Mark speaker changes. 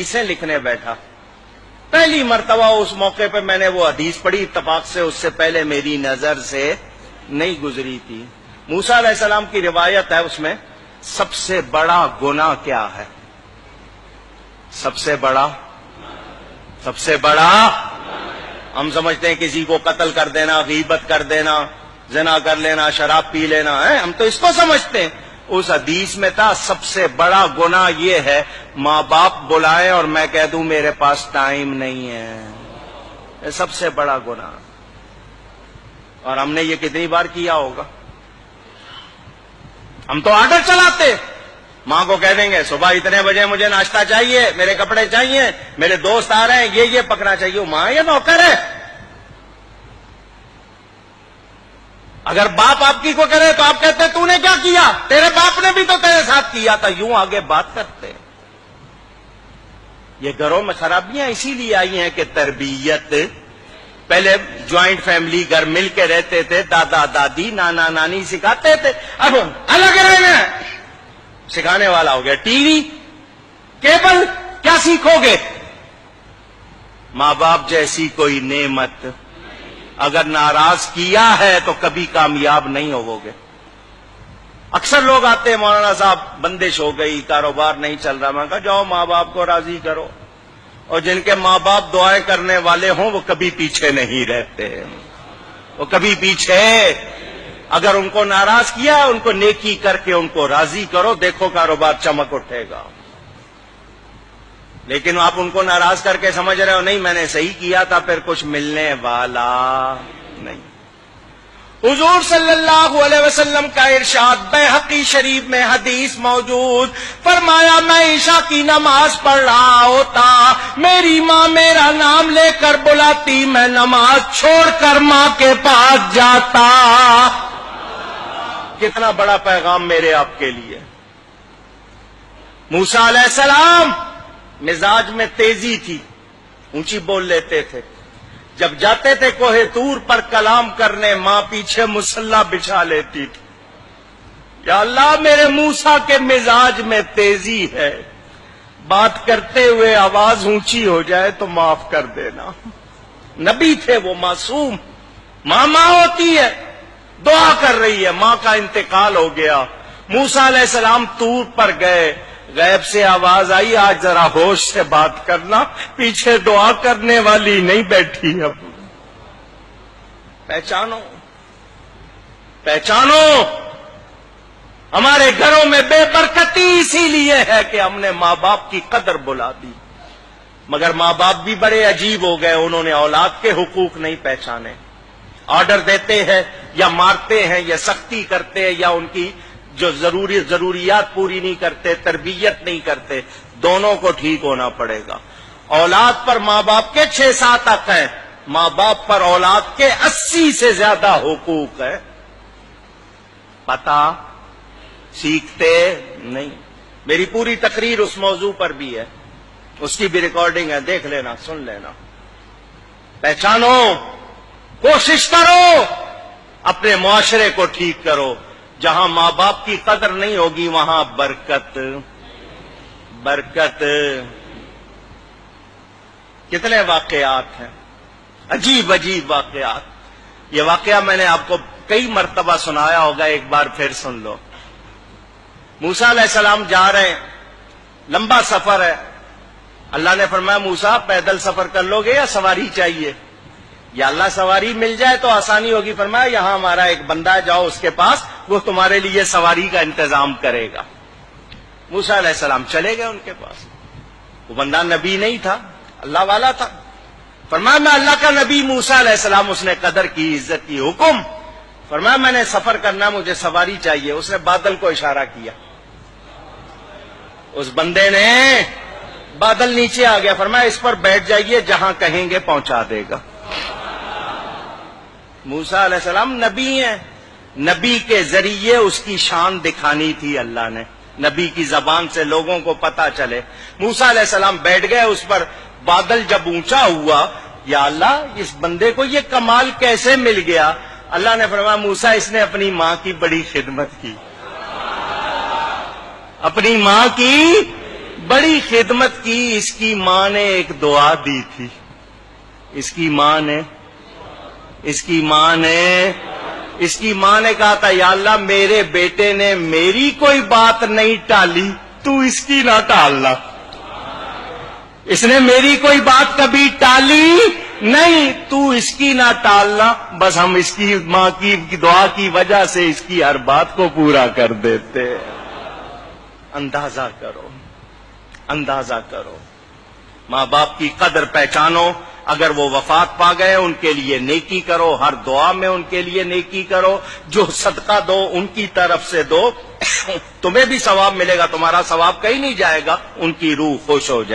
Speaker 1: حدیثیں لکھنے بیٹھا. پہلی مرتبہ اس موقع پہ میں نے وہ حدیث پڑھی، اتفاق سے اس سے پہلے میری نظر سے نہیں گزری تھی. موسیٰ علیہ السلام کی روایت ہے، اس میں سب سے بڑا گناہ کیا ہے؟ سب سے بڑا ہم سمجھتے ہیں کسی کو قتل کر دینا، غیبت کر دینا، زنا کر لینا، شراب پی لینا ہے، ہم تو اس کو سمجھتے ہیں. اس حدیث میں تھا سب سے بڑا گناہ یہ ہے ماں باپ بلائیں اور میں کہہ دوں میرے پاس ٹائم نہیں ہے. یہ سب سے بڑا گناہ. اور ہم نے یہ کتنی بار کیا ہوگا؟ ہم تو آرڈر چلاتے، ماں کو کہہ دیں گے صبح اتنے بجے مجھے ناشتہ چاہیے، میرے کپڑے چاہیے، میرے دوست آ رہے ہیں، یہ پکنا چاہیے. ماں یہ نوکر ہے. اگر باپ آپ کی کو کرے تو آپ کہتے تو نے کیا کیا؟ تیرے باپ نے بھی تو تیرے ساتھ کیا تھا. یوں آگے بات کرتے. یہ گھروں میں خرابیاں اسی لیے آئی ہیں کہ تربیت، پہلے جوائنٹ فیملی گھر مل کے رہتے تھے، دادا دادی نانا نانی سکھاتے تھے. اب الگ رہنا سکھانے والا ہو گیا ٹی وی کیبل. کیا سیکھو گے؟ ماں باپ جیسی کوئی نعمت اگر ناراض کیا ہے تو کبھی کامیاب نہیں ہوو گے. اکثر لوگ آتے ہیں مولانا صاحب بندش ہو گئی، کاروبار نہیں چل رہا. میں کہا جاؤ ماں باپ کو راضی کرو. اور جن کے ماں باپ دعائیں کرنے والے ہوں وہ کبھی پیچھے نہیں رہتے. وہ کبھی پیچھے، اگر ان کو ناراض کیا ان کو نیکی کر کے ان کو راضی کرو، دیکھو کاروبار چمک اٹھے گا. لیکن آپ ان کو ناراض کر کے سمجھ رہے ہو نہیں میں نے صحیح کیا تھا، پھر کچھ ملنے والا نہیں. حضور صلی اللہ علیہ وسلم کا ارشاد بیہقی شریف میں حدیث موجود، فرمایا میں عشاء کی نماز پڑھ رہا ہوتا، میری ماں میرا نام لے کر بلاتی، میں نماز چھوڑ کر ماں کے پاس جاتا. کتنا بڑا پیغام میرے آپ کے لیے. موسیٰ علیہ السلام مزاج میں تیزی تھی، اونچی بول لیتے تھے. جب جاتے تھے کوہ طور پر کلام کرنے، ماں پیچھے مصلی بچھا لیتی تھی. یا اللہ میرے موسیٰ کے مزاج میں تیزی ہے، بات کرتے ہوئے آواز اونچی ہو جائے تو معاف کر دینا. نبی تھے وہ، معصوم. ماں ہوتی ہے، دعا کر رہی ہے، ماں کا انتقال ہو گیا. موسیٰ علیہ السلام طور پر گئے، غیب سے آواز آئی آج ذرا ہوش سے بات کرنا، پیچھے دعا کرنے والی نہیں بیٹھی. اب پہچانو ہمارے گھروں میں بے برکتی اسی لیے ہے کہ ہم نے ماں باپ کی قدر بلا دی. مگر ماں باپ بھی بڑے عجیب ہو گئے، انہوں نے اولاد کے حقوق نہیں پہچانے. آرڈر دیتے ہیں یا مارتے ہیں یا سختی کرتے ہیں یا ان کی جو ضروریات پوری نہیں کرتے، تربیت نہیں کرتے. دونوں کو ٹھیک ہونا پڑے گا. اولاد پر ماں باپ کے 6-7 حق ہیں، ماں باپ پر اولاد کے 80 سے زیادہ حقوق ہے. پتہ سیکھتے نہیں. میری پوری تقریر اس موضوع پر بھی ہے، اس کی بھی ریکارڈنگ ہے، دیکھ لینا، سن لینا. پہچانو، کوشش کرو، اپنے معاشرے کو ٹھیک کرو. جہاں ماں باپ کی قدر نہیں ہوگی وہاں برکت. کتنے واقعات ہیں، عجیب عجیب واقعات. یہ واقعہ میں نے آپ کو کئی مرتبہ سنایا ہوگا، ایک بار پھر سن لو. موسیٰ علیہ السلام جا رہے ہیں، لمبا سفر ہے. اللہ نے فرمایا موسیٰ پیدل سفر کر لو گے یا سواری چاہیے؟ یا اللہ سواری مل جائے تو آسانی ہوگی. فرمایا یہاں ہمارا ایک بندہ ہے، جاؤ اس کے پاس، وہ تمہارے لیے سواری کا انتظام کرے گا. موسیٰ علیہ السلام چلے گئے ان کے پاس. وہ بندہ نبی نہیں تھا، اللہ والا تھا. فرمایا میں اللہ کا نبی موسیٰ علیہ السلام. اس نے قدر کی، عزت کی. حکم. فرمایا میں نے سفر کرنا، مجھے سواری چاہیے. اس نے بادل کو اشارہ کیا، اس بندے نے بادل نیچے آ گیا. فرمایا اس پر بیٹھ جائیے، جہاں کہیں گے پہنچا دے گا. موسیٰ علیہ السلام نبی ہیں، نبی کے ذریعے اس کی شان دکھانی تھی اللہ نے، نبی کی زبان سے لوگوں کو پتا چلے. موسیٰ علیہ السلام بیٹھ گئے اس پر. بادل جب اونچا ہوا، یا اللہ اس بندے کو یہ کمال کیسے مل گیا؟ اللہ نے فرمایا موسیٰ اس نے اپنی ماں کی بڑی خدمت کی. اپنی ماں کی بڑی خدمت کی. اس کی ماں نے ایک دعا دی تھی. اس کی ماں نے کہا تھا یا اللہ میرے بیٹے نے میری کوئی بات نہیں ٹالی, تو اس کی نہ ٹالنا. اس نے میری کوئی بات کبھی ٹالی نہیں, تو اس کی نہ ٹالنا. بس ہم اس کی ماں کی دعا کی وجہ سے اس کی ہر بات کو پورا کر دیتے. اندازہ کرو ماں باپ کی قدر پہچانو. اگر وہ وفات پا گئے ان کے لیے نیکی کرو, ہر دعا میں ان کے لیے نیکی کرو. جو صدقہ دو ان کی طرف سے دو, تمہیں بھی ثواب ملے گا, تمہارا ثواب کہیں نہیں جائے گا, ان کی روح خوش ہو جائے گی.